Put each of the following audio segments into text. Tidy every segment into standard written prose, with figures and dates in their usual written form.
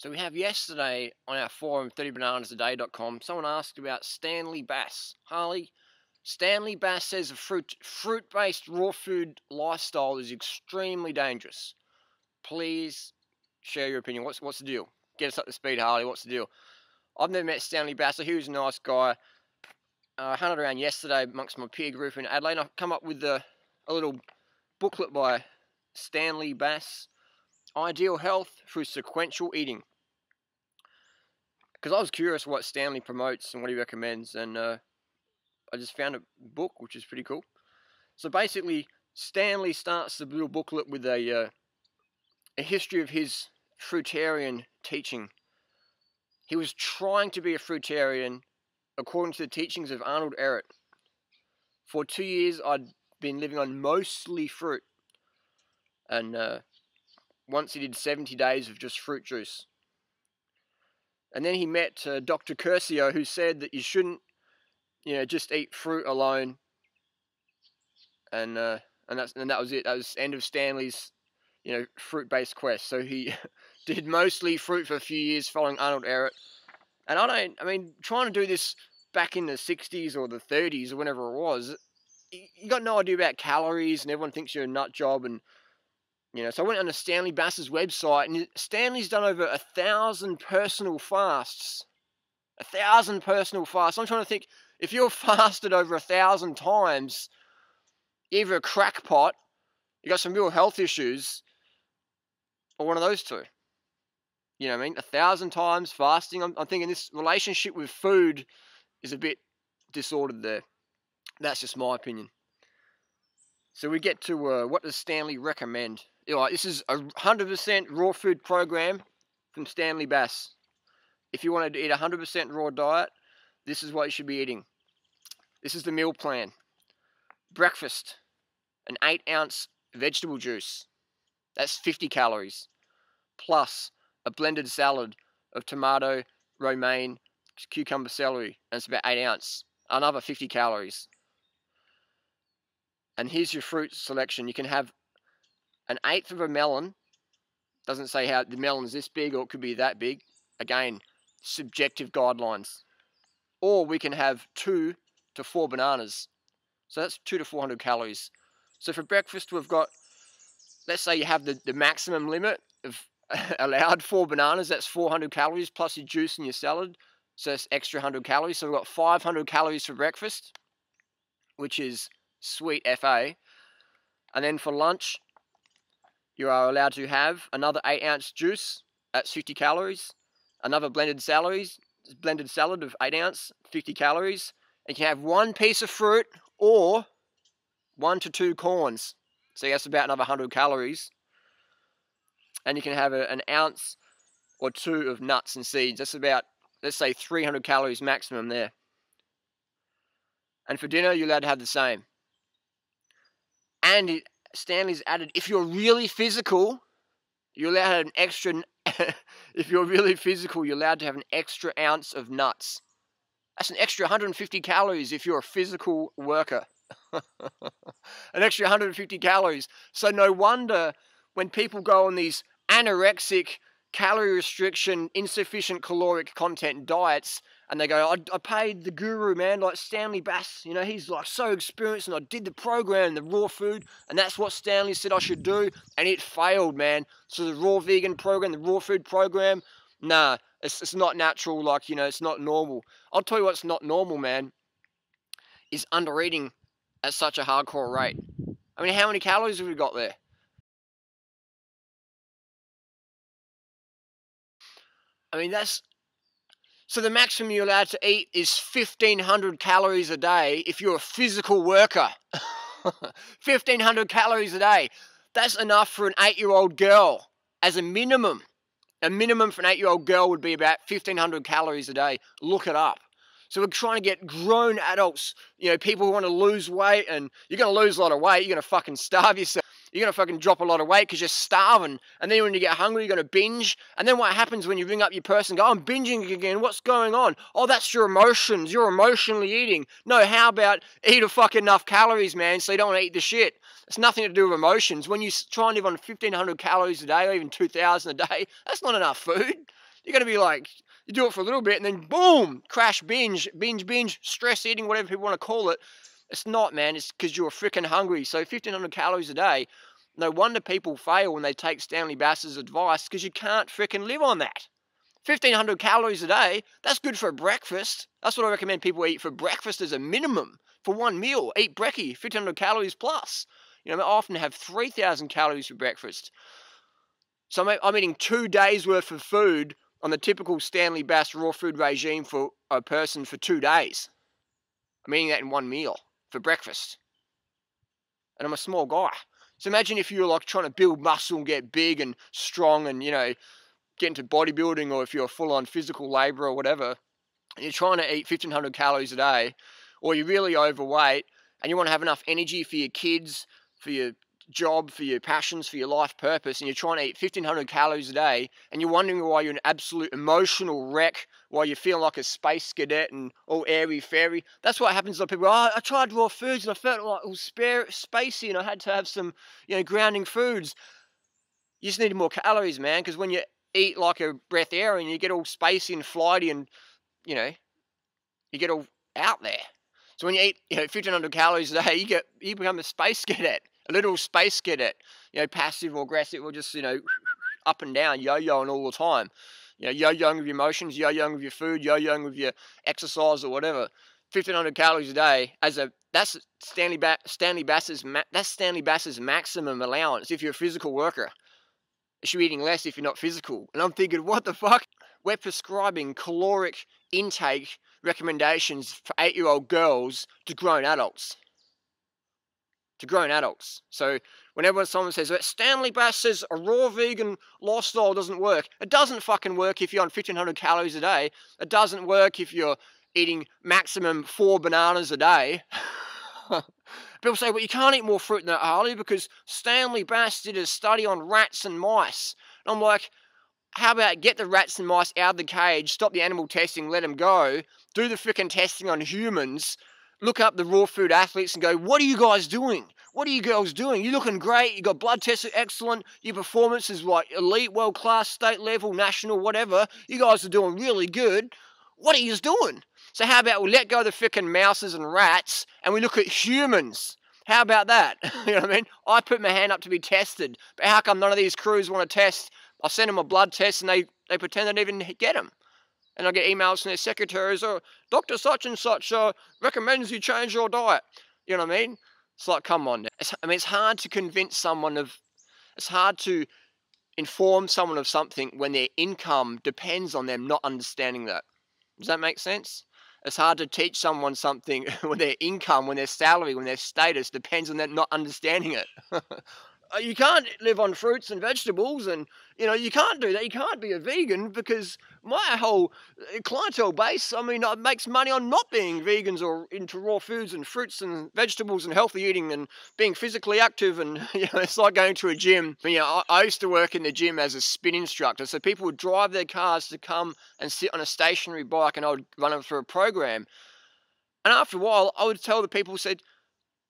So we have yesterday on our forum, 30bananasaday.com, someone asked about Stanley Bass. Harley, Stanley Bass says a fruit-based raw food lifestyle is extremely dangerous. Please share your opinion. What's the deal? Get us up to speed, Harley. What's the deal? I've never met Stanley Bass, so he was a nice guy. I hunted around yesterday amongst my peer group in Adelaide, and I've come up with a little booklet by Stanley Bass, Ideal Health Through Sequential Eating. Because I was curious what Stanley promotes and what he recommends, and I just found a book which is pretty cool. So basically, Stanley starts the little booklet with a history of his fruitarian teaching. He was trying to be a fruitarian according to the teachings of Arnold Ehret. For 2 years, I'd been living on mostly fruit, and once he did 70 days of just fruit juice. And then he met Dr. Curcio, who said that you shouldn't, just eat fruit alone. And that was it. That was the end of Stanley's, fruit-based quest. So he did mostly fruit for a few years, following Arnold Ehret. And trying to do this back in the 60s or the 30s or whenever it was, you got no idea about calories, and everyone thinks you're a nut job. And so I went on to Stanley Bass's website, and Stanley's done over 1,000 personal fasts. 1,000 personal fasts. I'm trying to think, if you're fasted over 1,000 times, you're either a crackpot, you got some real health issues, or one of those two. You know what I mean? 1,000 times fasting. I'm thinking this relationship with food is a bit disordered there. That's just my opinion. So we get to what does Stanley recommend? This is a 100% raw food program from Stanley Bass. If you wanted to eat a 100% raw diet, this is what you should be eating. This is the meal plan. Breakfast, an 8-ounce vegetable juice. That's 50 calories. Plus a blended salad of tomato, romaine, cucumber, celery. And it's about 8 ounces. Another 50 calories. And here's your fruit selection. You can have an 1/8 of a melon. Doesn't say how the melon's this big, or it could be that big. Again, subjective guidelines. Or we can have 2 to 4 bananas. So that's 200 to 400 calories. So for breakfast, we've got, let's say you have the maximum limit of allowed 4 bananas. That's 400 calories plus your juice and your salad. So that's extra 100 calories. So we've got 500 calories for breakfast, which is sweet FA. And then for lunch, you are allowed to have another 8-ounce juice at 50 calories, another blended salad of 8 ounce, 50 calories, and you can have 1 piece of fruit or 1 to 2 corns. So that's about another 100 calories. And you can have an ounce or 2 of nuts and seeds. That's about, let's say, 300 calories maximum there. And for dinner, you're allowed to have the same. And Stanley's added, if you're really physical, you're allowed to have an extra. If you're really physical, you're allowed to have an extra ounce of nuts. That's an extra 150 calories if you're a physical worker. An extra 150 calories. So no wonder when people go on these anorexic, calorie restriction, insufficient caloric content diets, and they go, I paid the guru, man, like Stanley Bass, he's like so experienced, and I did the program, the raw food, and that's what Stanley said I should do, and it failed, man. So the raw vegan program, the raw food program, nah, it's not natural, it's not normal. I'll tell you what's not normal, man, is under-eating at such a hardcore rate. I mean, how many calories have we got there? I mean, so the maximum you're allowed to eat is 1,500 calories a day if you're a physical worker. 1,500 calories a day. That's enough for an 8-year-old girl as a minimum. A minimum for an 8-year-old girl would be about 1,500 calories a day. Look it up. So we're trying to get grown adults, people who want to lose weight, and you're going to lose a lot of weight. You're going to fucking starve yourself. You're going to fucking drop a lot of weight because you're starving. And then when you get hungry, you're going to binge. And then what happens when you ring up your person and go, I'm binging again. What's going on? Oh, that's your emotions. You're emotionally eating. No, how about eat a fucking enough calories, man, so you don't want to eat the shit. It's nothing to do with emotions. When you try and live on 1,500 calories a day or even 2,000 a day, that's not enough food. You're going to be like, you do it for a little bit and then boom, crash, binge, stress eating, whatever people want to call it. It's not, man. It's because you're freaking hungry. So 1,500 calories a day, no wonder people fail when they take Stanley Bass's advice, because you can't freaking live on that. 1,500 calories a day, that's good for breakfast. That's what I recommend people eat for breakfast as a minimum. For one meal, eat brekkie, 1,500 calories plus. You know, I often have 3,000 calories for breakfast. So I'm eating 2 days worth of food on the typical Stanley Bass raw food regime for a person for 2 days. I'm eating that in one meal for breakfast. And I'm a small guy. So imagine if you were like trying to build muscle and get big and strong and, you know, get into bodybuilding, or if you're a full-on physical labourer or whatever, and you're trying to eat 1,500 calories a day, or you're really overweight and you want to have enough energy for your kids, for your job, for your passions, for your life purpose, and you're trying to eat 1,500 calories a day, and you're wondering why you're an absolute emotional wreck, why you feel like a space cadet and all airy-fairy. That's what happens to people. Oh, I tried raw foods and I felt like it was spacey and I had to have some, you know, grounding foods. You just need more calories, man, because when you eat like a breath air and you get all spacey and flighty and, you know, you get all out there. So when you eat, you know, 1,500 calories a day, you become a space cadet, a little space cadet, you know, passive or aggressive, or just, you know, up and down, yo-yoing all the time. You know, yo-yoing with your emotions, yo-yoing with your food, yo-yoing with your exercise or whatever. 1,500 calories a day that's Stanley Bass's maximum allowance if you're a physical worker. You should be eating less if you're not physical. And I'm thinking, what the fuck? We're prescribing caloric intake recommendations for 8-year-old girls to grown adults. So whenever someone says, Stanley Bass says a raw vegan lifestyle doesn't work, it doesn't fucking work if you're on 1,500 calories a day. It doesn't work if you're eating maximum 4 bananas a day. People say, well, you can't eat more fruit than that, Harley, because Stanley Bass did a study on rats and mice. And I'm like, how about get the rats and mice out of the cage, stop the animal testing, let them go, do the freaking testing on humans, look up the raw food athletes and go, what are you guys doing? What are you girls doing? You're looking great. You got blood tests excellent. Your performance is like elite, world class, state level, national, whatever. You guys are doing really good. What are you doing? So how about we let go of the freaking mouses and rats and we look at humans? How about that? You know what I mean? I put my hand up to be tested, but how come none of these crews want to test? I send them a blood test and they pretend they didn't even get them. And I get emails from their secretaries, or Dr. Such and Such recommends you change your diet. You know what I mean? It's like, come on. It's hard to convince someone it's hard to inform someone of something when their income depends on them not understanding that. Does that make sense? It's hard to teach someone something when their income, when their salary, when their status depends on them not understanding it. You can't live on fruits and vegetables, and, you know, you can't do that. You can't be a vegan, because my whole clientele base, I mean, makes money on not being vegans or into raw foods and fruits and vegetables and healthy eating and being physically active. And, you know, it's like going to a gym. But, you know, I used to work in the gym as a spin instructor, so people would drive their cars to come and sit on a stationary bike, and I would run them through a program. And after a while, I would tell the people, said,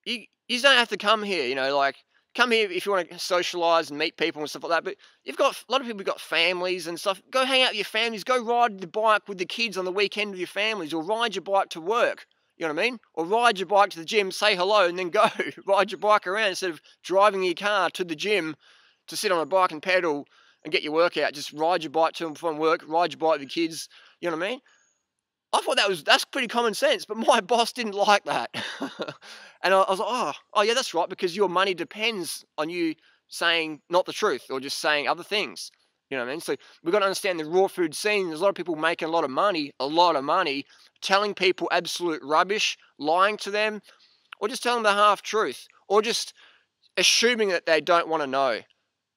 you don't have to come here, you know, like, come here if you want to socialise and meet people and stuff like that. But you've got a lot of people who've got families and stuff. Go hang out with your families. Go ride the bike with the kids on the weekend with your families, or ride your bike to work. You know what I mean? Or ride your bike to the gym, say hello, and then go. Ride your bike around instead of driving your car to the gym to sit on a bike and pedal and get your workout. Just ride your bike to and from work. Ride your bike with your kids. You know what I mean? I thought that's pretty common sense, but my boss didn't like that. And I was like, oh yeah, that's right, because your money depends on you saying not the truth or just saying other things. You know what I mean? So we've got to understand the raw food scene. There's a lot of people making a lot of money, telling people absolute rubbish, lying to them, or just telling the half truth, or just assuming that they don't want to know.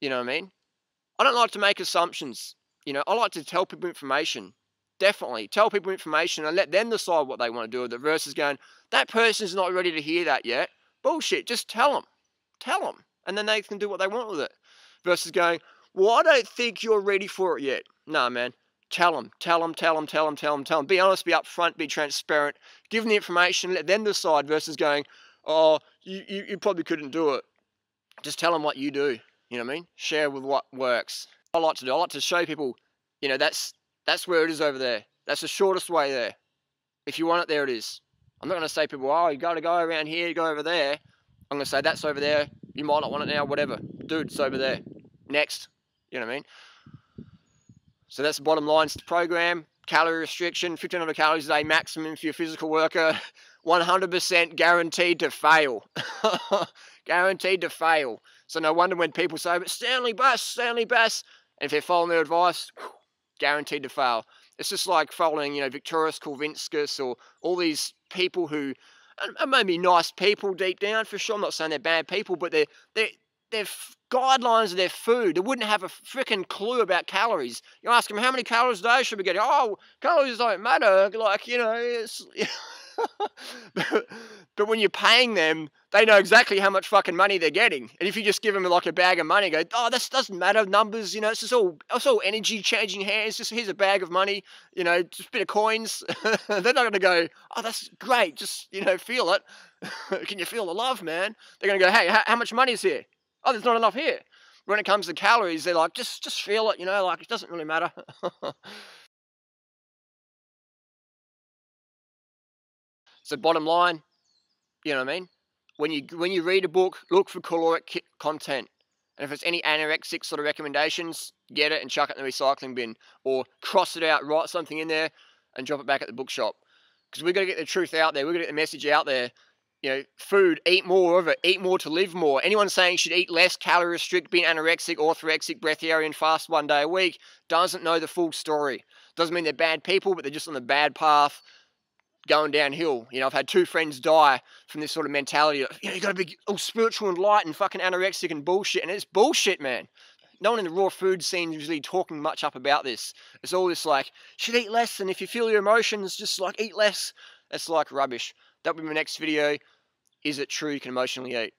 You know what I mean? I don't like to make assumptions. You know, I like to tell people information. Definitely. Tell people information and let them decide what they want to do with it, versus going, that person's not ready to hear that yet. Bullshit. Just tell them. Tell them. And then they can do what they want with it. Versus going, well, I don't think you're ready for it yet. No, man. Tell them. Tell them. Be honest, be upfront, be transparent. Give them the information, let them decide, versus going, oh, you probably couldn't do it. Just tell them what you do. You know what I mean? Share with what works. I like to show people, you know, that's That's where it is over there. That's the shortest way there. If you want it, there it is. I'm not going to say people, oh, you got to go around here, go over there. I'm going to say that's over there. You might not want it now, whatever. Dude, it's over there. Next. You know what I mean? So that's the bottom line program. Calorie restriction, 1,500 calories a day maximum for your physical worker. 100% guaranteed to fail. Guaranteed to fail. So no wonder when people say, but Stanley Bass. And if they're following their advice, guaranteed to fail. It's just like following, Victorious Kulvinskas or all these people who are maybe nice people deep down, for sure. I'm not saying they're bad people, but their guidelines of their food, they wouldn't have a freaking clue about calories. You ask them, how many calories a day should we get? Oh, calories don't matter. Like, it's... but when you're paying them, they know exactly how much fucking money they're getting. And if you just give them like a bag of money, go, oh, this doesn't matter, numbers, it's all energy changing hands. Just here's a bag of money, just a bit of coins. They're not going to go, oh, that's great. Just, feel it. Can you feel the love, man? They're going to go, hey, how much money is here? Oh, there's not enough here. When it comes to calories, they're like, just feel it, like it doesn't really matter. So bottom line, you know what I mean? When you read a book, look for caloric content. And if it's any anorexic sort of recommendations, get it and chuck it in the recycling bin. Or cross it out, write something in there, and drop it back at the bookshop. Because we've got to get the truth out there. We've got to get the message out there. Food, eat more of it. Eat more to live more. Anyone saying you should eat less, calorie restrict, being anorexic, orthorexic, breatharia, and fast 1 day a week doesn't know the full story. Doesn't mean they're bad people, but they're just on the bad path, going downhill. I've had 2 friends die from this sort of mentality of, you got to be all spiritual and light and fucking anorexic and bullshit. And it's bullshit, man. No one in the raw food scene is really talking much up about this. It's all this like, you should eat less, and if you feel your emotions, just like eat less. It's like rubbish. That'll be my next video. Is it true you can emotionally eat?